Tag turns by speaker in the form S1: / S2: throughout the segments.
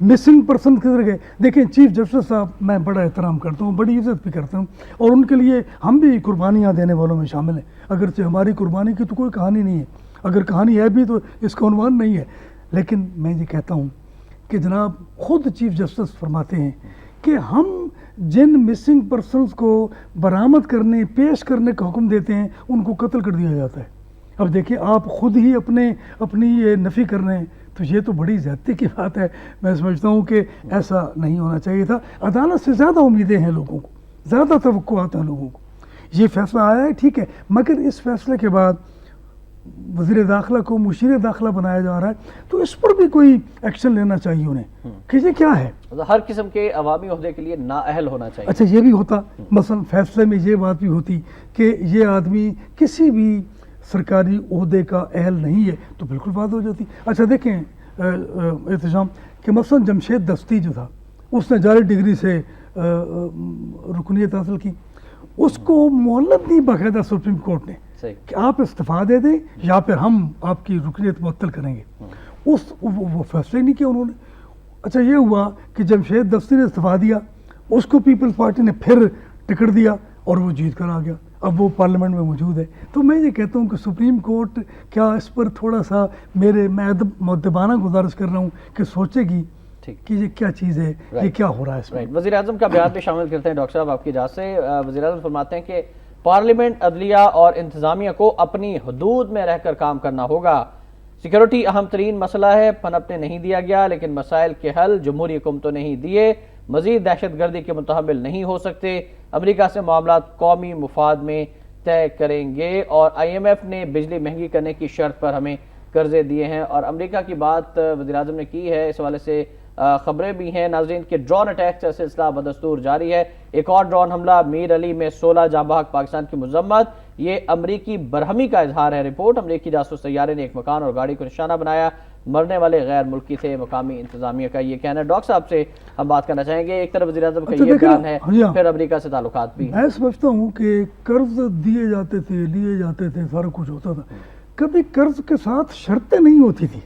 S1: Missing person کدھر گئے. دیکھیں چیف جسٹس صاحب میں بڑا احترام کرتا ہوں, بڑی عزت بھی کرتا ہوں, اور ان کے لیے ہم بھی قربانیاں دینے والوں میں شامل ہیں, اگرچہ ہماری قربانی کی تو کوئی کہانی نہیں ہے, اگر کہانی ہے بھی تو اس کا عنوان نہیں ہے. لیکن میں یہ کہتا ہوں کہ جناب خود چیف جسٹس فرماتے ہیں کہ ہم جن مسنگ پرسنز کو برآمد کرنے پیش کرنے کا حکم دیتے ہیں ان کو قتل کر دیا جاتا ہے. اب دیکھیں آپ خود ہی اپنی یہ نفی کر رہے ہیں, تو یہ تو بڑی زیادتی کی بات ہے. میں سمجھتا ہوں کہ ایسا نہیں ہونا چاہیے تھا. عدالت سے زیادہ امیدیں ہیں لوگوں کو, زیادہ توقعات ہیں لوگوں کو. یہ فیصلہ آیا ہے ٹھیک ہے, مگر اس فیصلے کے بعد وزیر داخلہ کو مشیر داخلہ بنایا جا رہا ہے, تو اس پر بھی کوئی ایکشن لینا چاہیے انہیں کہ یہ کیا ہے.
S2: ہر قسم کے عوامی عہدے کے لیے نااہل ہونا چاہیے.
S1: اچھا یہ بھی ہوتا, مثلا فیصلے میں یہ بات بھی ہوتی کہ یہ آدمی کسی بھی سرکاری عہدے کا اہل نہیں ہے, تو بالکل بات ہو جاتی. اچھا دیکھیں احتشام کہ مثلا جمشید دستی جو تھا, اس نے جعلی ڈگری سے رکنیت حاصل کی, اس کو مہلت دی باقاعدہ سپریم کورٹ نے کہ آپ استعفیٰ دے دیں یا پھر ہم آپ کی رکنیت معطل کریں گے. وہ فیصلے نہیں کیا انہوں نے. اچھا یہ ہوا کہ جمشید دستی نے استعفیٰ دیا, اس کو پیپلز پارٹی نے پھر ٹکٹ دیا اور وہ جیت کر آ گیا, اب وہ پارلیمنٹ میں موجود ہے. تو میں یہ کہتا ہوں کہ سپریم کورٹ کیا اس پر تھوڑا سا میں مؤدبانہ گزارش کر رہا ہوں کہ سوچے گی کہ یہ کیا چیز ہے, یہ کیا ہو رہا ہے اس میں.
S2: وزیر اعظم کا بیان بھی شامل کرتے ہیں ڈاکٹر صاحب آپ کی اجازت سے. وزیر اعظم فرماتے ہیں کہ پارلیمنٹ, عدلیہ اور انتظامیہ کو اپنی حدود میں رہ کر کام کرنا ہوگا. سیکیورٹی اہم ترین مسئلہ ہے, پنپنے نہیں دیا گیا, لیکن مسائل کے حل جمہوری حکومتوں نے ہی دیے. مزید دہشت گردی کے متحمل نہیں ہو سکتے. امریکہ سے معاملات قومی مفاد میں طے کریں گے, اور آئی ایم ایف نے بجلی مہنگی کرنے کی شرط پر ہمیں قرضے دیے ہیں. اور امریکہ کی بات وزیر اعظم نے کی ہے, اس حوالے سے خبریں بھی ہیں ناظرین کہ ڈرون اٹیک کا سلسلہ بدستور جاری ہے. ایک اور ڈرون حملہ میر علی میں 16 جاں بحق پاکستان کی مذمت, یہ امریکی برہمی کا اظہار ہے. رپورٹ, امریکی جاسوس طیارے نے ایک مکان اور گاڑی کو نشانہ بنایا, مرنے والے غیر ملکی تھے, مقامی انتظامیہ کا یہ کہنا ہے. ڈاکٹر صاحب سے ہم بات کرنا چاہیں گے, ایک طرف وزیر اعظم کا یہ بیان ہے, پھر امریکہ سے تعلقات بھی.
S1: میں سمجھتا ہوں کہ قرض دیے جاتے تھے, لیے جاتے تھے, سارا کچھ ہوتا تھا. کبھی قرض کے ساتھ شرطیں نہیں ہوتی تھی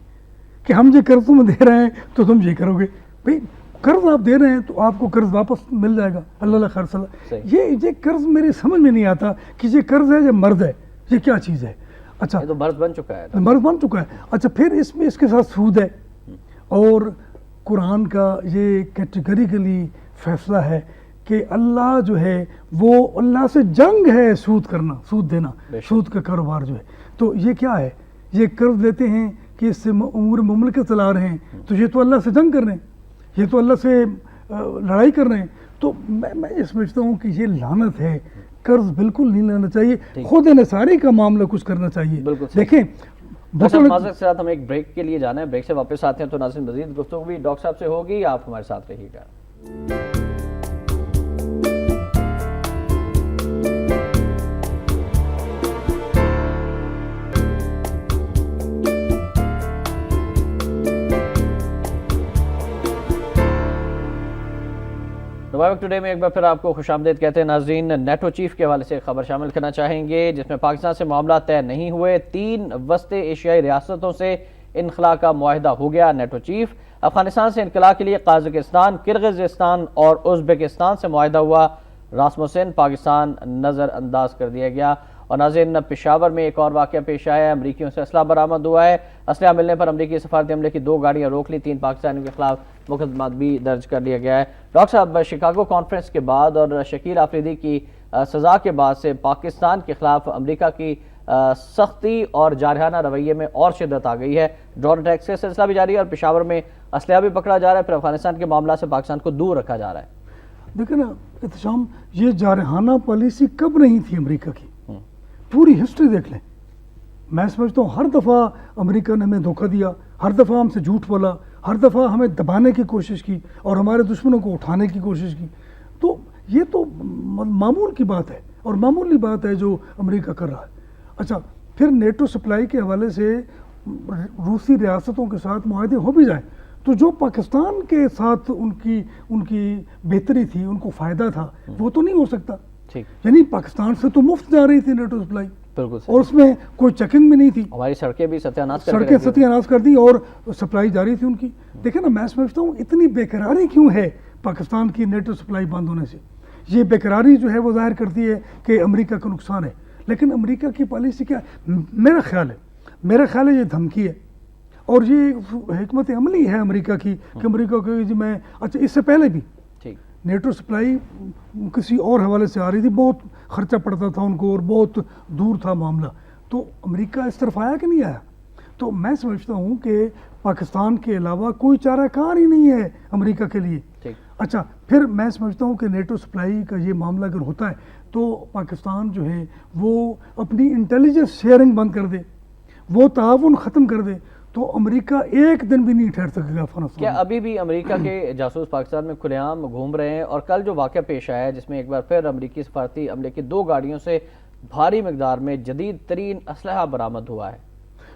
S1: کہ ہم یہ قرض تمہیں دے رہے ہیں تو تم یہ کرو گے. بھائی قرض آپ دے رہے ہیں تو آپ کو قرض واپس مل جائے گا, اللہ خیر صلاح. یہ قرض میری سمجھ میں نہیں آتا کہ یہ قرض ہے یا مرض ہے, یہ کیا چیز ہے. اچھا
S2: یہ تو مرض بن چکا ہے,
S1: مرض بن چکا ہے. اچھا پھر اس میں اس کے ساتھ سود ہے, اور قرآن کا یہ کیٹیگریکلی فیصلہ ہے کہ اللہ جو ہے وہ اللہ سے جنگ ہے سود کرنا, سود دینا, سود کا کاروبار جو ہے. تو یہ کیا ہے, یہ قرض لیتے ہیں کہ اس سے امور مملکت چلا رہے ہیں, تو یہ تو اللہ سے جنگ کر رہے ہیں, یہ تو اللہ سے لڑائی کر رہے ہیں. تو میں یہ سمجھتا ہوں کہ یہ لعنت ہے, قرض بالکل نہیں لینا چاہیے, خود انحصاری کا معاملہ کچھ کرنا چاہیے.
S2: دیکھیں معذرت کے ساتھ ہمیں ایک بریک کے لیے جانا ہے, بریک سے واپس آتے ہیں تو ناظرین مزید گفتگو بھی ڈاکٹر صاحب سے ہوگی, آپ ہمارے ساتھ رہیے گا. نوائے وقت ٹوڈے میں ایک بار پھر آپ کو خوش آمدید کہتے ہیں ناظرین. نیٹو چیف کے حوالے سے ایک خبر شامل کرنا چاہیں گے جس میں پاکستان سے معاملات طے نہیں ہوئے, 3 وسط ایشیائی ریاستوں سے انخلاء کا معاہدہ ہو گیا. نیٹو چیف, افغانستان سے انخلاء کے لیے قازقستان, کرغزستان اور ازبکستان سے معاہدہ ہوا. راسموسن پاکستان نظر انداز کر دیا گیا. اور ناظرین پشاور میں ایک اور واقعہ پیش آیا ہے, امریکیوں سے اسلحہ برآمد ہوا ہے. اسلحہ ملنے پر امریکی سفارتی عملے کی 2 گاڑیاں روک لی, 3 پاکستانیوں کے خلاف مقدمات بھی درج کر لیا گیا ہے. ڈاکٹر صاحب, شکاگو کانفرنس کے بعد اور شکیل آفریدی کی سزا کے بعد سے پاکستان کے خلاف امریکہ کی سختی اور جارحانہ رویے میں اور شدت آ گئی ہے. ڈرون اٹیکس کا سلسلہ بھی جاری ہے اور پشاور میں اسلحہ بھی پکڑا جا رہا ہے, پھر افغانستان کے معاملات سے پاکستان کو دور رکھا جا رہا ہے.
S1: دیکھیں نا احتشام, یہ جارحانہ پالیسی کب نہیں تھی امریکہ کی, پوری ہسٹری دیکھ لیں. میں سمجھتا ہوں ہر دفعہ امریکہ نے ہمیں دھوکہ دیا, ہر دفعہ ہم سے جھوٹ بولا, ہر دفعہ ہمیں دبانے کی کوشش کی اور ہمارے دشمنوں کو اٹھانے کی کوشش کی. تو یہ تو معمول کی بات ہے اور معمولی بات ہے جو امریکہ کر رہا ہے. اچھا پھر نیٹو سپلائی کے حوالے سے روسی ریاستوں کے ساتھ معاہدے ہو بھی جائیں تو جو پاکستان کے ساتھ ان کی بہتری تھی, ان کو فائدہ تھا, وہ تو نہیں ہو سکتا. یعنی پاکستان سے تو مفت جا رہی تھی نیٹو سپلائی,
S2: بالکل
S1: اور اس میں کوئی چیکنگ بھی نہیں تھی.
S2: ہماری سڑکیں بھی ستیہ ناش کر
S1: سڑکیں ستیہ ناش کر دی اور سپلائی جاری تھی ان کی. دیکھیں نا، میں سمجھتا ہوں اتنی بےقراری کیوں ہے پاکستان کی نیٹو سپلائی بند ہونے سے. یہ بےقراری جو ہے وہ ظاہر کرتی ہے کہ امریکہ کا نقصان ہے. لیکن امریکہ کی پالیسی کیا ہے؟ میرا خیال ہے یہ دھمکی ہے اور یہ حکمت عملی ہے امریکہ کی کہ امریکہ کو جی میں اچھا اس سے پہلے بھی نیٹو سپلائی کسی اور حوالے سے آ رہی تھی، بہت خرچہ پڑتا تھا ان کو اور بہت دور تھا معاملہ، تو امریکہ اس طرف آیا کہ نہیں آیا؟ تو میں سمجھتا ہوں کہ پاکستان کے علاوہ کوئی چارہ کار ہی نہیں ہے امریکہ کے لیے. اچھا پھر میں سمجھتا ہوں کہ نیٹو سپلائی کا یہ معاملہ اگر ہوتا ہے تو پاکستان جو ہے وہ اپنی انٹیلیجنس شیئرنگ بند کر دے، وہ تعاون ختم کر دے، تو امریکہ ایک دن بھی نہیں ٹھہر سکے گا افغانستان.
S2: کیا ابھی بھی امریکہ کے جاسوس پاکستان میں کھلے عام گھوم رہے ہیں؟ اور کل جو واقعہ پیش آیا ہے جس میں ایک بار پھر امریکی سفارتی عملے کی 2 گاڑیوں سے بھاری مقدار میں جدید ترین اسلحہ برآمد ہوا ہے،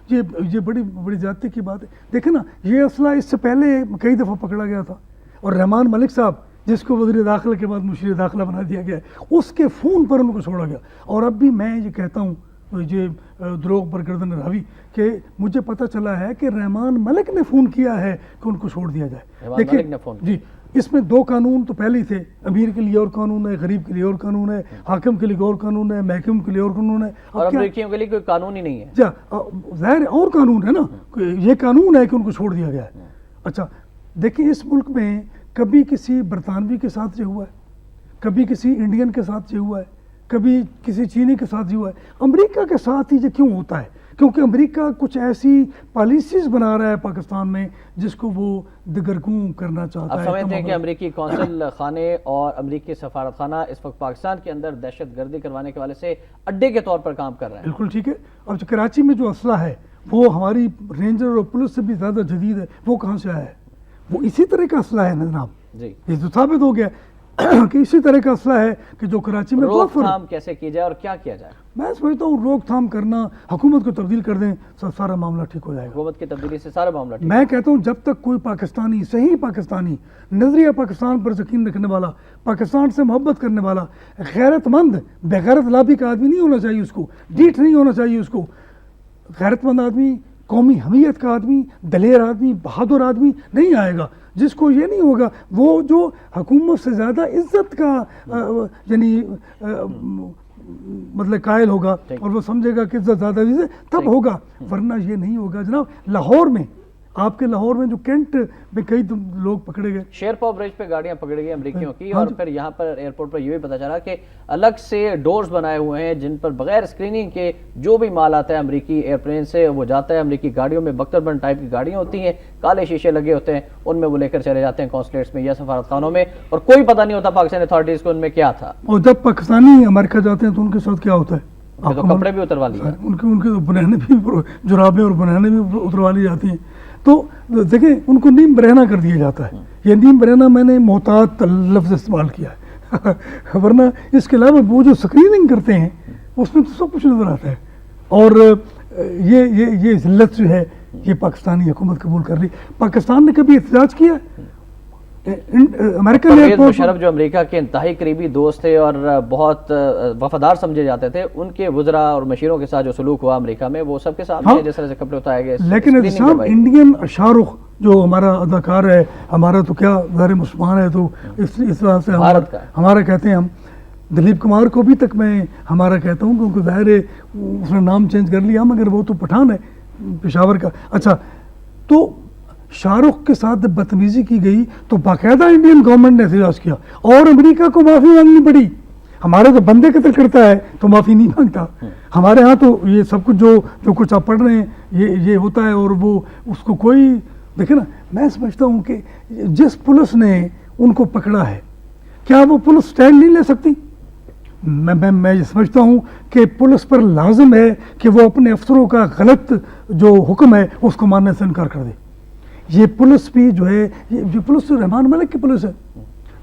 S1: یہ بڑی زیادتی کی بات ہے. دیکھیں نا، یہ اسلحہ اس سے پہلے کئی دفعہ پکڑا گیا تھا اور رحمان ملک صاحب جس کو وزیر داخلہ کے بعد مشیر داخلہ بنا دیا گیا ہے، اس کے فون پر ان کو چھوڑا گیا. اور اب بھی میں یہ کہتا ہوں یہ دروغ پر گردن راوی کہ مجھے پتہ چلا ہے کہ رحمان ملک نے فون کیا ہے کہ ان کو چھوڑ دیا جائے. دیکھیں جی، اس میں 2 قانون تو پہلے ہی تھے، امیر کے لیے اور قانون ہے، غریب کے لیے اور قانون ہے، حاکم کے لیے اور قانون ہے، محکم کے لیے اور قانون ہے،
S2: اور امریکیوں کے لیے کوئی قانون ہی نہیں ہے.
S1: جا ظاہر اور قانون ہے نا، یہ قانون ہے کہ ان کو چھوڑ دیا گیا ہے. اچھا دیکھیں، اس ملک میں کبھی کسی برطانوی کے ساتھ یہ ہوا ہے، کبھی کسی انڈین کے ساتھ یہ ہوا ہے، کبھی کسی چینی کے ساتھ یہ ہوا ہے. امریکہ کے ساتھ ہی یہ کیوں ہوتا ہے؟ کیونکہ امریکہ کچھ ایسی پالیسیز بنا رہا ہے پاکستان میں جس کو وہ دگرگوں کرنا چاہتا ہے.
S2: آپ سمجھتے ہیں کہ امریکی قونصل خانے اور امریکی سفارت خانہ اس وقت پاکستان کے اندر دہشت گردی کروانے کے والے سے اڈے کے طور پر کام کر رہے ہیں؟
S1: بالکل ٹھیک ہے. اب جو کراچی میں جو اسلحہ ہے وہ ہماری رینجر اور پولیس سے بھی زیادہ جدید ہے. وہ کہاں سے آیا ہے؟ وہ اسی طرح کا اسلحہ ہے جناب.
S2: جی،
S1: یہ تو ثابت ہو گیا کہ اسی طرح کا اسلحہ ہے کہ جو کراچی میں
S2: روک تھام کیسے کی جائے اور کیا کیا جائے؟
S1: میں سمجھتا ہوں روک تھام کرنا، حکومت کو تبدیل کر دیں، سارا معاملہ ٹھیک ہو جائے گا.
S2: حکومت کی تبدیلی سے سارا معاملہ ٹھیک.
S1: میں کہتا ہوں جب تک کوئی پاکستانی، صحیح پاکستانی، نظریہ پاکستان پر یقین رکھنے والا، پاکستان سے محبت کرنے والا، غیرت مند، بغیرت لابی کا آدمی نہیں ہونا چاہیے، اس کو ڈیٹھ نہیں ہونا چاہیے، اس کو غیرت مند آدمی، قومی حمیت کا آدمی، دلیر آدمی، بہادر آدمی نہیں آئے گا جس کو یہ نہیں ہوگا، وہ جو حکومت سے زیادہ عزت کا یعنی مطلب قائل ہوگا اور وہ سمجھے گا کہ عزت زیادہ ہے تب ہوگا، ورنہ یہ نہیں ہوگا. جناب لاہور میں، آپ کے لاہور میں جو کینٹ میں کئی لوگ پکڑے گئے،
S2: شیرپا برج پہ گاڑیاں پکڑ گئی امریکیوں کی، اور پھر یہاں پر ایئرپورٹ پر یہ بھی پتا چلا کہ الگ سے ڈورز بنائے ہوئے ہیں جن پر بغیر اسکریننگ کے جو بھی مال آتا ہے امریکی ایئرپلین سے وہ جاتا ہے. امریکی گاڑیوں میں بختر بند ٹائپ کی گاڑیاں ہوتی ہیں، کالے شیشے لگے ہوتے ہیں، ان میں وہ لے کر چلے جاتے ہیں قونصلیٹس میں یا سفارت خانوں میں، اور کوئی پتہ نہیں ہوتا پاکستان اتھارٹیز کو ان میں کیا تھا.
S1: اور جب پاکستانی امریکہ جاتے ہیں تو ان کے ساتھ کیا ہوتا ہے؟
S2: تو کپڑے بھی اتروا لیے،
S1: ان کے بنانے بھی، جرابیں اور بنانے بھی اتروا لی جاتی ہیں. تو دیکھیں ان کو نیم برہنہ کر دیا جاتا ہے. یہ نیم برہنہ میں نے محتاط لفظ استعمال کیا ہے ورنہ اس کے علاوہ وہ جو سکریننگ کرتے ہیں اس میں تو سب کچھ نظر آتا ہے. اور یہ ذلت جو ہے یہ پاکستانی حکومت قبول کر لی. پاکستان نے کبھی احتجاج کیا؟ امریکن
S2: پرویز مشرف جو امریکہ کے انتہائی قریبی دوست تھے اور بہت وفادار سمجھے جاتے تھے، ان کے وزراء اور مشیروں کے ساتھ جو سلوک ہوا امریکہ میں وہ سب کے سامنے جس طرح سے کپڑے اتارے گئے.
S1: لیکن صاحب انڈین شاہ رخ جو ہمارا اداکار ہے، ہمارا تو کیا غیر مسلمان ہے، تو اس طرح سے ہمارا کہتے ہیں ہم دلیپ کمار کو بھی تک میں ہمارا کہتا ہوں کیونکہ ظاہر ہے اس نے نام چینج کر لیا مگر وہ تو پٹھان ہے پشاور کا. اچھا تو شاہ رخ کے ساتھ بدتمیزی کی گئی تو باقاعدہ انڈین گورنمنٹ نے احتجاج کیا اور امریکہ کو معافی مانگنی پڑی. ہمارے تو بندے قتل کرتا ہے تو معافی نہیں مانگتا. ہمارے ہاں تو یہ سب کچھ جو کچھ آپ پڑھ رہے ہیں یہ ہوتا ہے اور وہ اس کو کوئی دیکھیں نا. میں سمجھتا ہوں کہ جس پولیس نے ان کو پکڑا ہے کیا وہ پولیس سٹینڈ نہیں لے سکتی؟ میں یہ سمجھتا ہوں کہ پولیس پر لازم ہے کہ وہ اپنے افسروں کا غلط جو حکم ہے اس کو ماننے سے انکار کر دے. یہ پولیس بھی جو ہے یہ پولیس رحمان ملک کی پولیس ہے.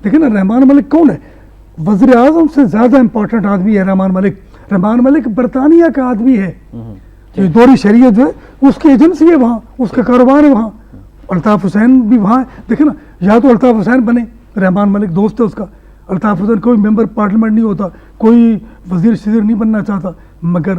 S1: دیکھیں نا رحمان ملک کون ہے؟ وزیر اعظم سے زیادہ امپورٹنٹ آدمی ہے رحمان ملک. رحمان ملک برطانیہ کا آدمی ہے. یہ دوری شریعت جو ہے اس کی ایجنسی ہے وہاں، اس کا کاروبار ہے وہاں. الطاف حسین بھی وہاں ہے. دیکھیں نا یا تو الطاف حسین بنے، رحمان ملک دوست ہے اس کا. الطاف حسین کوئی ممبر پارلیمنٹ نہیں ہوتا، کوئی وزیر شزیر نہیں بننا چاہتا، مگر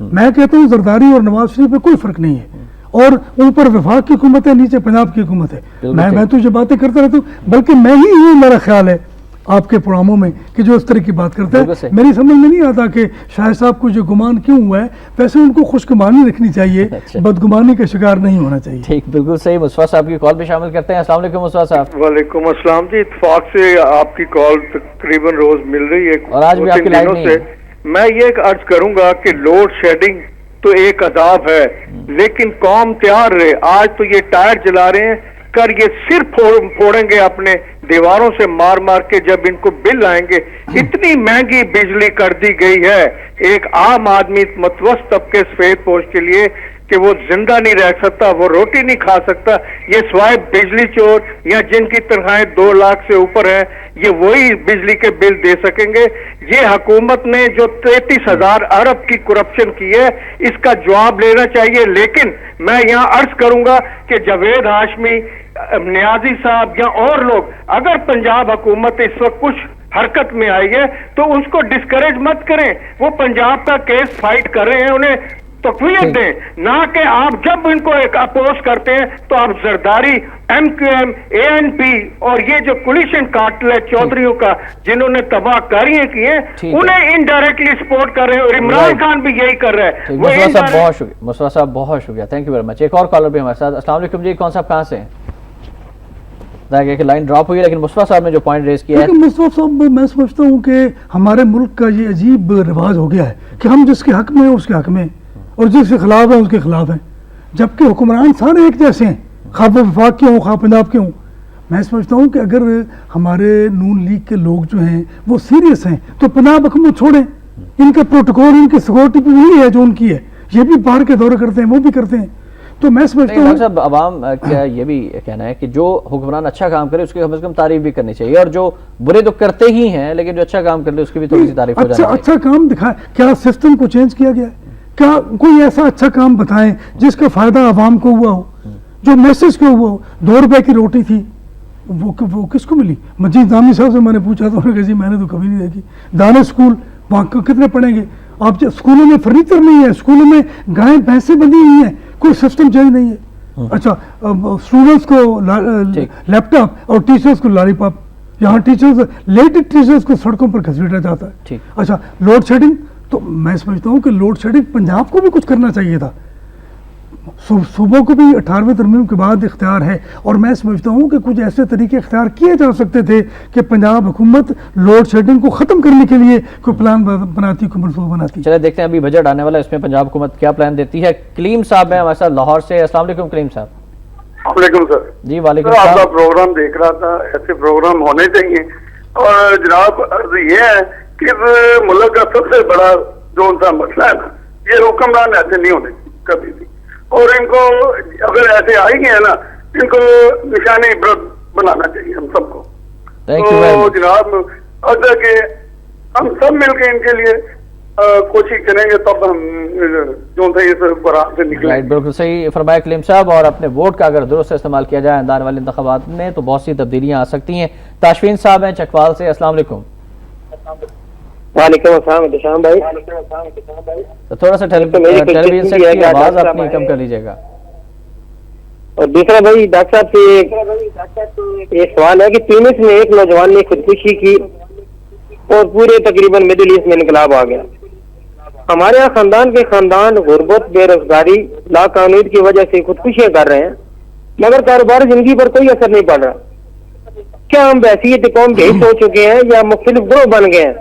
S1: میں کہتا ہوں زرداری اور نواز شریف میں کوئی فرق نہیں ہے، اور اوپر وفاق کی حکومت ہے، نیچے پنجاب کی حکومت ہے. میں تو یہ باتیں کرتا رہتا ہوں، بلکہ میں ہی ہوں، میرا خیال ہے آپ کے پروگراموں میں کہ جو اس طرح کی بات کرتا ہے. میری سمجھ میں نہیں آتا کہ شاہد صاحب کو جو گمان کیوں ہوا ہے. ویسے ان کو خوش گمانی رکھنی چاہیے، بدگمانی کا شکار نہیں ہونا چاہیے.
S2: ٹھیک، بالکل صحیح. مصطفیٰ صاحب کی کال بھی شامل کرتے ہیں. السلام علیکم مصطفیٰ صاحب.
S3: وعلیکم السلام جی. اتفاق سے آپ کی کال تقریباً روز مل رہی ہے
S2: اور آج بھی آپ کی لائن نہیں ہے.
S3: میں یہ عرض کروں گا کہ لوڈ شیڈنگ تو ایک عذاب ہے، لیکن قوم تیار رہے. آج تو یہ ٹائر جلا رہے ہیں، کر یہ صرف پھوڑیں گے اپنے دیواروں سے مار مار کے. جب ان کو بل آئیں گے، اتنی مہنگی بجلی کر دی گئی ہے ایک عام آدمی متوسط طبقے سفید پوش کے لیے کہ وہ زندہ نہیں رہ سکتا، وہ روٹی نہیں کھا سکتا. یہ سوائے بجلی چور یا جن کی تنخواہیں 2 لاکھ سے اوپر ہیں، یہ وہی بجلی کے بل دے سکیں گے. یہ حکومت نے جو 33,000 ارب کی کرپشن کی ہے، اس کا جواب لینا چاہیے. لیکن میں یہاں عرض کروں گا کہ جاوید ہاشمی، نیازی صاحب یا اور لوگ اگر پنجاب حکومت اس وقت کچھ حرکت میں آئی ہے تو اس کو ڈسکریج مت کریں. وہ پنجاب کا کیس فائٹ کر رہے ہیں، انہیں تقویت دیں، نہ کہ آپ جب ان کو ایک اپوز کرتے ہیں تو آپ زرداری، ایم کیو ایم، اے این پی اور یہ جو کولیشن کارٹل ہے چودھریوں کا جنہوں نے تباہ کاریاں کی ہیں انہیں انڈائریکٹلی سپورٹ کر رہے ہیں، اور عمران خان بھی یہی کر رہے ہیں.
S2: مصطفیٰ صاحب بہت شکریہ، تھینک یو ویری مچ. ایک اور کالر بھی ہمارے ساتھ. السلام علیکم جی. کون صاحب کہاں سے ہیں؟ کہ لائن ڈراپ ہوئی ہے، لیکن مصطفیٰ صاحب نے جو پوائنٹ ریز کیا ہے.
S1: مصطفیٰ صاحب، میں سمجھتا ہوں کہ ہمارے ملک کا یہ عجیب رواج ہو گیا ہے کہ ہم جس کے حق میں ہیں اس کے حق میں، اور جس کے خلاف ہیں اس کے خلاف ہیں، جبکہ حکمران سارے ایک جیسے ہیں، خواہ وہ وفاق کے ہوں خواہ پنجاب کے ہوں. میں سمجھتا ہوں کہ اگر ہمارے نون لیگ کے لوگ جو ہیں وہ سیریس ہیں تو پنجاب حکومت چھوڑیں. ان کا پروٹوکول، ان کی سیکورٹی بھی وہی ہے جو ان کی ہے. یہ بھی باہر کے دورے کرتے ہیں، وہ بھی کرتے ہیں. تو میں سمجھتا ہوں
S2: صاحب عوام کا یہ بھی کہنا ہے کہ جو حکمران اچھا کام کرے اس کی کم از کم تعریف بھی کرنی چاہیے، اور جو برے تو کرتے ہی ہیں لیکن جو اچھا کام کرتے اس کی بھی تھوڑی سی تعریف ہو جانی چاہیے.
S1: اچھا کام دکھائیں. کیا سسٹم کو چینج کیا گیا ہے؟ کیا کوئی ایسا اچھا کام بتائیں جس کا فائدہ عوام کو ہوا ہو، جو میسج کو ہوا ہو؟ 2 روپے کی روٹی تھی، وہ کس کو ملی؟ مجید نامی صاحب سے میں نے پوچھا تو انہوں نے کہا جی میں نے تو کبھی نہیں دیکھی. دانے اسکول وہاں کتنے پڑھیں گے آپ؟ اسکولوں میں فرنیچر نہیں ہے، اسکولوں میں گائیں بھینسیں بندھی ہوئی ہیں، کوئی سسٹم چینج نہیں ہے. اچھا اسٹوڈنٹس کو لیپ ٹاپ اور ٹیچرز کو لالی پاپ. یہاں لیڈی ٹیچرز کو سڑکوں پر گھسیٹا جاتا ہے. اچھا لوڈ شیڈنگ، تو میں سمجھتا ہوں کہ لوڈ شیڈنگ پنجاب کو بھی کچھ کرنا چاہیے تھا. صوبوں کو بھی 18ویں ترمیم کے بعد اختیار ہے، اور میں سمجھتا ہوں کہ کچھ ایسے طریقے اختیار کیے جا سکتے تھے کہ پنجاب حکومت لوڈ شیڈنگ کو ختم کرنے کے لیے کوئی پلان بناتی، کوئی منصوبہ بناتی.
S2: چلے دیکھتے ہیں ابھی بجٹ آنے والا ہے، اس میں پنجاب حکومت کیا پلان دیتی ہے. کلیم صاحب ہیں ہمارے ساتھ لاہور سے. السلام علیکم کلیم صاحب.
S4: وعلیکم سر.
S2: جی وعلیکم
S4: السلام. آپ
S2: السلام.
S4: کا پروگرام دیکھ رہا تھا، ایسے پروگرام ہونے چاہیے. اور جناب عرض یہ ہے کہ ملک کا سب سے بڑا جو ان کا مسئلہ ہے نا، یہ حکمران ایسے نہیں ہونے کبھی بھی، اور ان کو اگر ایسے آئی گئے نا ان کو نشان عبرت بنانا چاہیے ہم سب کو. تو جناب اگر کہ ہم سب مل کے ان کے لیے کوشش کریں گے تب ہم جو اس برآمد سے نکلیں.
S2: بالکل صحیح فرمایا کلیم صاحب. اور اپنے ووٹ کا اگر درست استعمال کیا جائے آنے والے انتخابات میں تو بہت سی تبدیلیاں آ سکتی ہیں. تاشفین صاحب ہیں چکوال سے. السلام علیکم.
S5: وعلیکم السلام احتشام بھائی.
S2: تھوڑا سا ٹیلی ویژن سے کی آواز اپنی کم کر لیجیے گا.
S5: اور دوسرا بھائی ڈاکٹر صاحب سے ایک سوال ہے کہ تیونس میں ایک نوجوان نے خودکشی کی اور پورے تقریباً مڈل ایسٹ میں انقلاب آ گیا. ہمارے یہاں خاندان غربت، بے روزگاری، لاقانونیت کی وجہ سے خودکشیاں کر رہے ہیں، مگر کاروبار زندگی پر کوئی اثر نہیں پڑ رہا. کیا ہم بحیثیت قوم یہی ہو چکے ہیں یا مختلف گروہ بن گئے ہیں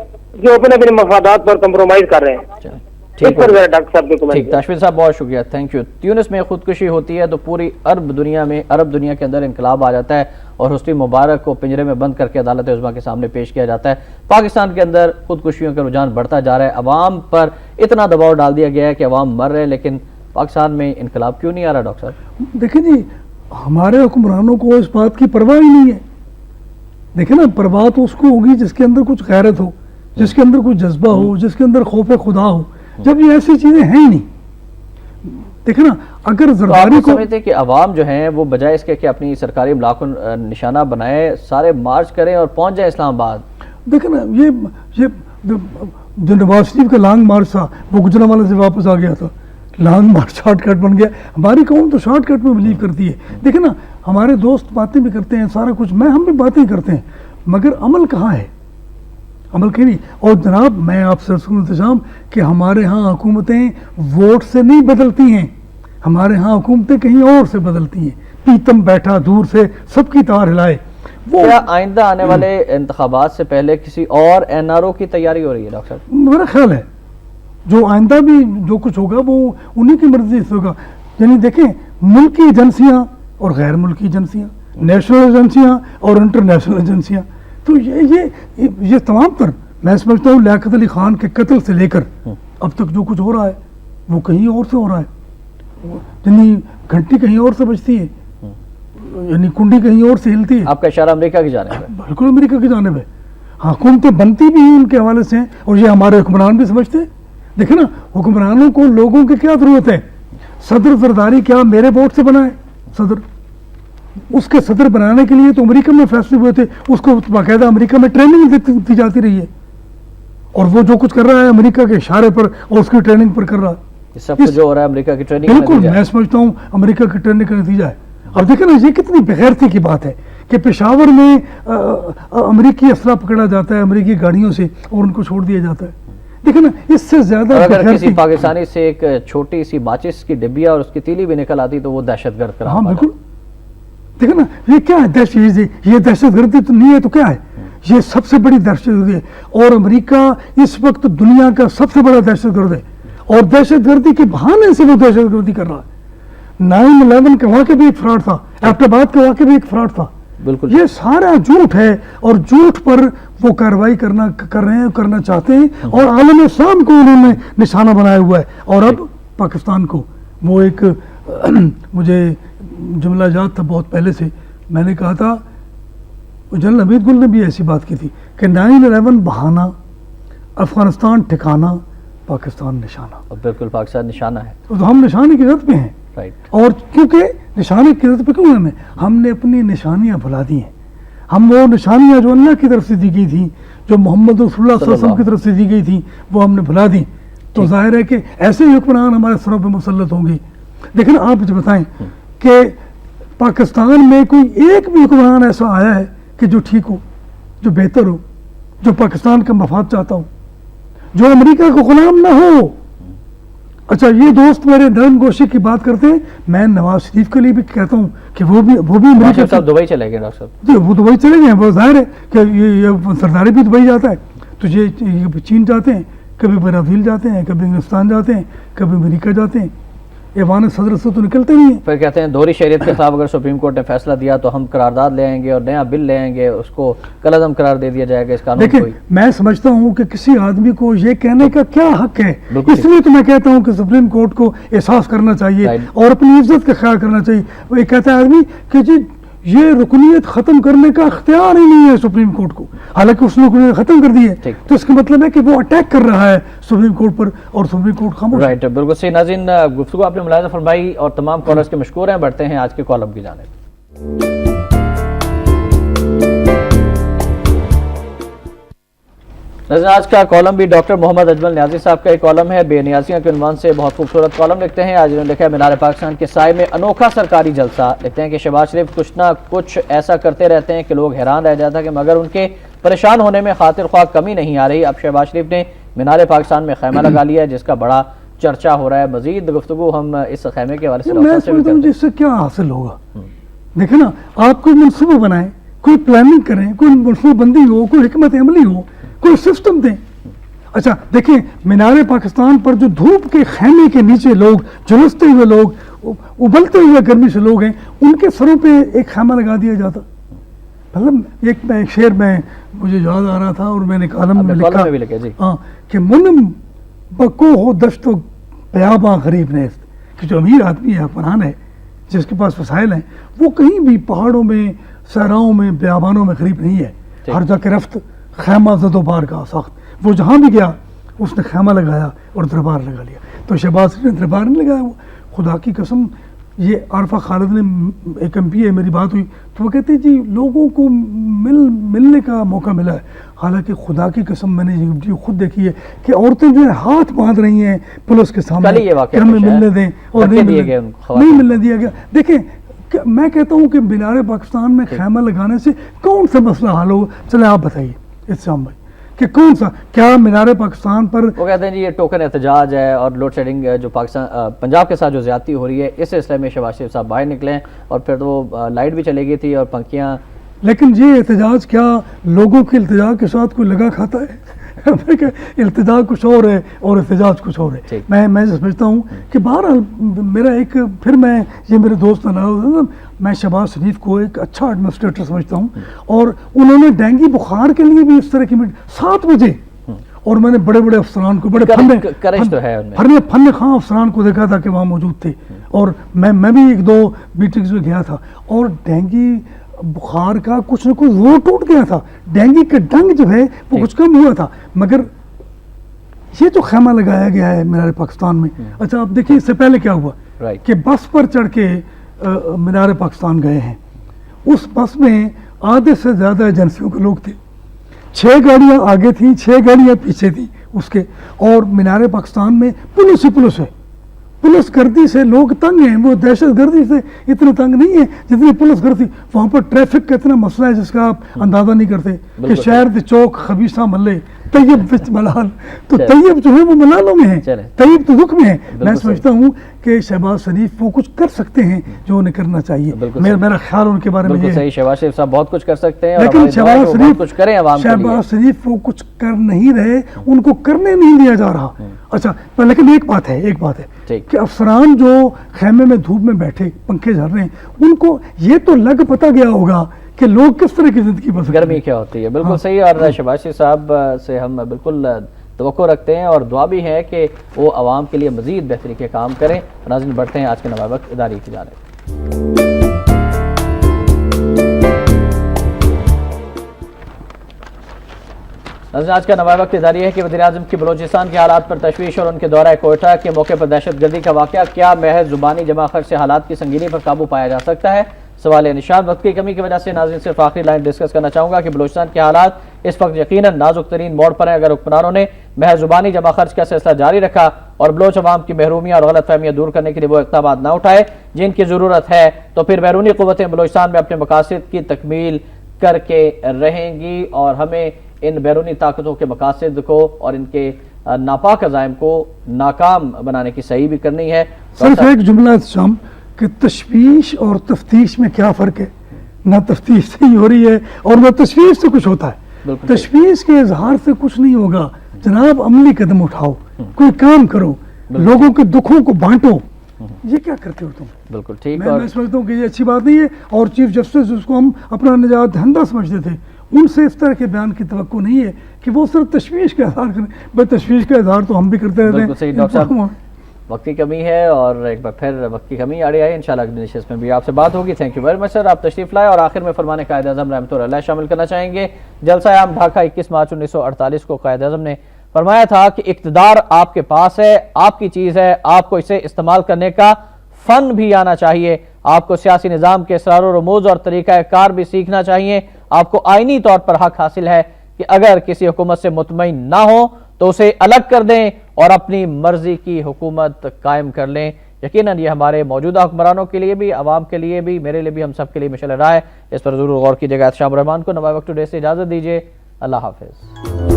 S5: جو اپنے اپنے مفادات پر کمپرومائز کر رہے ہیں؟
S2: ٹھیک ہے ڈاکٹر صاحب کے کمنٹ. تاشفین صاحب بہت شکریہ، تھینک یو. تیونس میں خودکشی ہوتی ہے تو پوری عرب دنیا کے اندر انقلاب آ جاتا ہے اور حسنی مبارک کو پنجرے میں بند کر کے عدالت عظمیٰ کے سامنے پیش کیا جاتا ہے. پاکستان کے اندر خودکشیوں کا رجحان بڑھتا جا رہا ہے. عوام پر اتنا دباؤ ڈال دیا گیا ہے کہ عوام مر رہے ہیں، لیکن پاکستان میں انقلاب کیوں نہیں آ رہا ڈاکٹر صاحب؟
S1: دیکھیں جی، ہمارے حکمرانوں کو اس بات کی پرواہ ہی نہیں ہے. دیکھیں نا، پرواہ تو اس کو ہوگی جس کے اندر کچھ غیرت ہو، جس کے اندر کچھ جذبہ ہو، جس کے اندر خوف خدا ہو. جب یہ ایسی چیزیں ہیں ہی نہیں. دیکھیں نا، اگر زرداری کو
S2: سمجھتے کہ عوام جو ہیں وہ بجائے اس کے کہ اپنی سرکاری املاک کو نشانہ بنائے، سارے مارچ کریں اور پہنچ جائیں اسلام آباد.
S1: دیکھیں نا، یہ جو نواز شریف کا لانگ مارچ تھا وہ گجرانوالے سے واپس آ گیا تھا, لانگ مارچ شارٹ کٹ بن گیا. ہماری قوم تو شارٹ کٹ میں بلیو کرتی ہے. دیکھیں نا, ہمارے دوست باتیں بھی کرتے ہیں سارا کچھ, ہم بھی باتیں کرتے ہیں, مگر عمل کہاں ہے؟ عمل کہیں نہیں. اور جناب میں آپ سے انتظام کہ ہمارے ہاں حکومتیں ووٹ سے نہیں بدلتی ہیں, ہمارے ہاں حکومتیں کہیں اور سے بدلتی ہیں. پیتم بیٹھا دور سے سب کی تار ہلائے.
S2: کیا آئندہ آنے والے انتخابات سے پہلے کسی اور این آر او کی تیاری ہو رہی ہے ڈاکٹر صاحب؟
S1: میرا خیال ہے جو آئندہ بھی جو کچھ ہوگا وہ انہی کی مرضی سے ہوگا. یعنی دیکھیں, ملکی ایجنسیاں اور غیر ملکی ایجنسیاں, نیشنل ایجنسیاں اور انٹرنیشنل ایجنسیاں, تو یہ تمام تر میں سمجھتا ہوں لیاقت علی خان کے قتل سے لے کر اب تک جو کچھ ہو رہا ہے وہ کہیں اور سے ہو رہا ہے. یعنی گھنٹی کہیں اور سے بجتی ہے, یعنی کنڈی کہیں اور سے ہلتی ہے.
S2: آپ کا اشارہ امریکہ کی جانب ہے؟
S1: بالکل امریکہ کی جانب ہے. حکومتیں بنتی بھی ہیں ان کے حوالے سے, اور یہ ہمارے حکمران بھی سمجھتے ہیں. دیکھیں نا, حکمرانوں کو لوگوں کی کیا ضرورت ہے؟ صدر زرداری کیا میرے ووٹ سے بنا ہے صدر؟ اس کے صدر بنانے کے لیے تو امریکہ میں فیصلے ہوئے تھے, اس کو باقاعدہ امریکہ میں ٹریننگ دی جاتی رہی ہے, اور وہ جو کچھ کر رہا ہے امریکہ کے اشارے پر اور اس کی ٹریننگ پر کر رہا ہے.
S2: سب کچھ جو ہو رہا ہے امریکہ کی ٹریننگ.
S1: بالکل میں سمجھتا ہوں امریکہ کی ٹریننگ کا نتیجہ ہے. اور دیکھیں نا, یہ کتنی بغیرتی کی بات ہے کہ پشاور میں امریکی اسلحہ پکڑا جاتا ہے امریکی گاڑیوں سے اور ان کو چھوڑ دیا جاتا ہے. دیکھیں نا, اس سے زیادہ
S2: اگر کسی پاکستانی سے ایک چھوٹی سی ماچس کی ڈبیا اور اس کی تیلی بھی نکل آتی تو وہ دہشت گرد قرار.
S1: ہاں بالکل. دیکھیں نا, یہ کیا ہے یہ دہشت گردی تو نہیں ہے تو کیا ہے؟ یہ سب سے بڑی دہشت گردی ہے, اور امریکہ اس وقت دنیا کا سب سے بڑا دہشت گرد ہے, اور دہشت گردی کے بہانے سے وہ دہشت گردی کر رہا ہے. 9/11 کا واقعہ بھی ایک فراڈ تھا, ایبٹ آباد کا واقعہ بھی ایک فراڈ تھا.
S2: بالکل,
S1: یہ سارا جھوٹ ہے, اور جھوٹ پر وہ کارروائی کر رہے ہیں, کرنا چاہتے ہیں, اور عالم اسلام کو انہوں نے نشانہ بنایا ہوا ہے, اور اب پاکستان کو. وہ ایک مجھے جملہ یاد تھا بہت پہلے سے, میں نے کہا تھا, جنرل حمید گل نے بھی ایسی بات کی تھی کہ 9/11 بہانہ, افغانستان ٹھکانہ, پاکستان نشانہ.
S2: بالکل پاکستان نشانہ ہے,
S1: تو ہم نشانے کی ضرورت پہ ہیں. اور کیونکہ نشانے کی ضرورت پہ کیوں ہیں, ہم نے اپنی نشانیاں بھلا دی ہیں. ہم وہ نشانیاں جو اللہ کی طرف سے دی گئی تھیں, جو محمد رسول اللہ صلی اللہ علیہ وسلم کی طرف سے دی گئی تھیں, وہ ہم نے بھلا دی. تو ظاہر ہے کہ ایسے ہی حکمران ہمارے سروں پہ مسلط ہوں گے. لیکن آپ مجھے بتائیں کہ پاکستان میں کوئی ایک بھی حکمران ایسا آیا ہے کہ جو ٹھیک ہو, جو بہتر ہو, جو پاکستان کا مفاد چاہتا ہو, جو امریکہ کو غلام نہ ہو؟ اچھا, یہ دوست میرے نرم گوشی کی بات کرتے ہیں, میں نواز شریف کے لیے بھی کہتا ہوں کہ وہ بھی امریکہ
S2: صاحب دبئی چلے گئے. ڈاکٹر صاحب
S1: جی وہ دبئی چلے گئے, وہ ظاہر ہے کہ یہ سرداری بھی دبئی جاتا ہے, تو یہ چین جاتے ہیں, کبھی برازیل جاتے ہیں, کبھی انگلستان جاتے ہیں, کبھی امریکہ جاتے ہیں. ایوان صدر سے تو نکلتے نہیں ہیں.
S2: پھر کہتے ہیں دوہری شہریت کے خلاف اگر سپریم کورٹ نے فیصلہ دیا تو ہم قرارداد لے آئیں گے اور نیا بل لے آئیں گے, اس کو کالعدم قرار دے دیا جائے گا اس قانون کو.
S1: میں سمجھتا ہوں کہ کسی آدمی کو یہ کہنے کا کیا حق ہے, اس لیے تو میں کہتا ہوں کہ سپریم کورٹ کو احساس کرنا چاہیے اور اپنی عزت کا خیال کرنا چاہیے. وہ یہ کہتا ہے آدمی کہ جی یہ رکنیت ختم کرنے کا اختیار ہی نہیں ہے سپریم کورٹ کو, حالانکہ اس نے رکنیت ختم کر دی ہے, تو اس کا مطلب ہے کہ وہ اٹیک کر رہا ہے سپریم کورٹ پر, اور سپریم کورٹ خاموش.
S2: رائٹ, بالکل صحیح. ناظرین, گفتگو آپ نے ملاحظہ فرمائی اور تمام کالرز کے مشکور ہیں. بڑھتے ہیں آج کے کالم کی جانب. ناظرین, آج کا کالم بھی ڈاکٹر محمد اجمل نیازی صاحب کا ایک کالم ہے. بے نیازیاں کے عنوان سے بہت خوبصورت کالم لکھتے ہیں. آج انہوں نے لکھا ہے مینار پاکستان کے سائے میں انوکھا سرکاری جلسہ. لکھتے ہیں کہ شہباز شریف کچھ نہ کچھ ایسا کرتے رہتے ہیں کہ لوگ حیران رہ جاتا ہے کہ مگر ان کے پریشان ہونے میں خاطر خواہ کمی نہیں آ رہی. اب شہباز شریف نے مینار پاکستان میں خیمہ لگا لیا ہے جس کا بڑا چرچا ہو رہا ہے. مزید گفتگو ہم اس خیمے کے حوالے سے
S1: میں سمجھتا ہوں اس سے کیا حاصل ہوگا. دیکھیں نا, آپ کوئی منصوبہ بنائیں, کوئی پلاننگ کریں, کوئی منصوبہ بندی ہو, کوئی حکمت عملی ہو, کوئی سسٹم دیں. اچھا دیکھیں, مینار پاکستان پر جو دھوپ کے خیمے کے نیچے لوگ, جلستے ہوئے لوگ, ابلتے ہوئے گرمی سے لوگ ہیں, ان کے سروں پہ ایک خیمہ لگا دیا جاتا. مطلب ایک شعر میں مجھے یاد آ رہا تھا اور میں نے کالم میں لکھا ہاں کہ منم بکو ہو دشت و بیاباں غریب نیست, کہ جو امیر آدمی ہے, حکمران ہے, جس کے پاس وسائل ہیں, وہ کہیں بھی پہاڑوں میں, صحراؤں میں, بیابانوں میں غریب نہیں ہے. ہر جا کے رفت خیمہ زد و بار کا ساخت. وہ جہاں بھی گیا اس نے خیمہ لگایا اور دربار لگا لیا. تو شہباز نے دربار نہیں لگایا, وہ خدا کی قسم یہ عارفہ خالد نے ایک MP ہے، میری بات ہوئی تو وہ کہتے ہیں جی لوگوں کو ملنے کا موقع ملا ہے، حالانکہ خدا کی قسم میں نے یہ ویڈیو خود دیکھی ہے کہ عورتیں جو ہے ہاتھ باندھ رہی ہیں پولیس کے سامنے کہ ہمیں ملنے دیں اور نہیں ملنے دیا گیا۔ دیکھیں میں کہتا ہوں کہ مینار پاکستان میں خیمہ لگانے سے کون سا مسئلہ حل ہو؟ چلیں آپ بتائیے اتسام بھائی کہ کون سا، کیا مینار پاکستان پر
S2: وہ کہتے ہیں جی یہ ٹوکن احتجاج ہے اور لوڈ شیڈنگ جو پاکستان پنجاب کے ساتھ جو زیادتی ہو رہی ہے اس سلسلے میں شہباز شریف صاحب باہر نکلے اور پھر تو وہ لائٹ بھی چلے گئی تھی اور پنکھیاں،
S1: لیکن یہ احتجاج کیا لوگوں کے التجا کے ساتھ کوئی لگا کھاتا ہے؟ التجا کچھ اور ہے اور احتجاج کچھ اور ہے۔ میں سمجھتا ہوں کہ بہرحال میرا ایک پھر میں یہ میرے دوست میں شہباز شریف کو ایک اچھا ایڈمنسٹریٹر سمجھتا ہوں، اور انہوں نے ڈینگی بخار کے لیے بھی اس طرح کی 7 بجے، اور میں نے بڑے بڑے افسران کو بڑے فن خواہ افسران کو دیکھا تھا کہ وہاں موجود تھے، اور میں بھی 1-2 میٹنگز میں گیا تھا، اور ڈینگی بخار کا کچھ نہ کچھ زور ٹوٹ گیا تھا، ڈینگی کا ڈنگ جو ہے وہ کچھ کم ہوا تھا، مگر یہ جو خیمہ لگایا گیا ہے مینار پاکستان میں، اچھا آپ دیکھیں اس سے پہلے کیا ہوا کہ بس پر چڑھ کے مینار پاکستان گئے ہیں، اس بس میں آدھے سے زیادہ ایجنسیوں کے لوگ تھے، 6 گاڑیاں آگے تھیں 6 گاڑیاں پیچھے تھیں اس کے، اور مینار پاکستان میں پولیس ہی پولیس ہے، پولیس گردی سے لوگ تنگ ہیں، وہ دہشت گردی سے اتنے تنگ نہیں ہیں جتنی پولیس گردی، وہاں پر ٹریفک کا اتنا مسئلہ ہے جس کا آپ اندازہ نہیں کرتے کہ شہر دے چوک خبیصہ محلے طیب وچ ملال، تو طیب جو ہے وہ ملالوں میں ہے، طیب تو دکھ میں ہے۔ میں سمجھتا ہوں کہ شہباز شریف وہ کچھ کر سکتے ہیں جو انہیں کرنا چاہیے، میرا خیال ان کے بارے میں یہ ہے۔
S2: شہباز شریف صاحب بہت کچھ کر سکتے ہیں،
S1: لیکن شہباز
S2: شریف
S1: وہ کچھ کر نہیں رہے، ان کو کرنے نہیں دیا جا رہا۔ اچھا لیکن ایک بات ہے کہ افسران جو خیمے میں دھوپ میں بیٹھے پنکھے جھل رہے ہیں، ان کو یہ تو لگ پتہ گیا ہوگا کہ لوگ کس طرح کی زندگی بسر
S2: گرمی کیا ہوتی ہے۔ بالکل صحیح، اور شہباز شریف صاحب سے ہم بالکل توقع رکھتے ہیں اور دعا بھی ہے کہ وہ عوام کے لیے مزید بہتری کے کام کریں۔ ناظرین بڑھتے ہیں آج کے نوائے وقت ادارے کی جانب۔ آج کا نوائے وقت اداری ہے کہ وزیراعظم کی بلوچستان کے حالات پر تشویش اور ان کے دورہ کوئٹہ کے موقع پر دہشت گردی کا واقعہ، کیا محض زبانی جمع خرچ سے حالات کی سنگینی پر قابو پایا جا سکتا ہے؟ سوال نشان۔ وقت کی کمی کی وجہ سے ناظرین صرف آخری لائن ڈسکس کرنا چاہوں گا کہ بلوچستان کے حالات اس وقت یقیناً نازک ترین موڑ پر ہیں۔ اگر حکمرانوں نے محض زبانی جمع خرچ کا سلسلہ جاری رکھا اور بلوچ عوام کی محرومیاں اور غلط فہمیاں دور کرنے کے لیے وہ اقدامات نہ اٹھائے جن کی ضرورت ہے، تو پھر بیرونی قوتیں بلوچستان میں اپنے مقاصد کی تکمیل کر کے رہیں گی، اور ہمیں ان بیرونی طاقتوں کے مقاصد کو اور ان کے ناپاک عزائم کو ناکام بنانے کی صحیح بھی کرنی ہے۔
S1: صرف ایک جملہ اتشام کہ تشویش اور تفتیش میں کیا فرق ہے؟ نہ تفتیش سے ہی ہو رہی ہے اور نہ تشویش سے کچھ ہوتا ہے۔ تشویش کے اظہار سے کچھ نہیں ہوگا جناب، عملی قدم اٹھاؤ، کوئی کام کرو، لوگوں کے دکھوں کو بانٹو۔ یہ کیا کرتے ہو تم؟
S2: بالکل ٹھیک،
S1: میں سمجھتا ہوں کہ یہ اچھی بات نہیں ہے، اور چیف جسٹس جس کو ہم اپنا نجات دہندہ سمجھتے تھے، ان سے اس طرح کے بیان کی توقع نہیں ہے کہ وہ صرف تشویش کا اظہار کریں۔ بھائی تشویش کا اظہار تو ہم بھی کرتے رہتے ہیں۔
S2: بالکل صحیح ڈاکٹر صاحب، وقت کی کمی ہے اور ایک بار پھر وقت کی کمی آڑی آئی، انشاءاللہ اگلی نشست میں بھی آپ سے بات ہوگی۔ تھینک یو ویری مچ سر، آپ تشریف لائے، اور آخر میں فرمان قائد اعظم رحمۃ اللہ شامل کرنا چاہیں گے۔ جلسہ عام ڈھاکہ 21 مارچ 1948 کو قائد اعظم نے فرمایا تھا کہ اقتدار آپ کے پاس ہے، آپ کی چیز ہے، آپ کو اسے استعمال کرنے کا فن بھی آنا چاہیے، آپ کو سیاسی نظام کے اسرار و رموز اور طریقہ کار بھی سیکھنا چاہیے، آپ کو آئینی طور پر حق حاصل ہے کہ اگر کسی حکومت سے مطمئن نہ ہو تو اسے الگ کر دیں اور اپنی مرضی کی حکومت قائم کر لیں۔ یقیناً یہ ہمارے موجودہ حکمرانوں کے لیے بھی، عوام کے لیے بھی، میرے لیے بھی، ہم سب کے لیے مشعل راہ ہے۔ اس پر ضرور غور کیجیے گا۔ احتشام الرحمان کو نوائے وقت ٹوڈے سے اجازت دیجیے، اللہ حافظ۔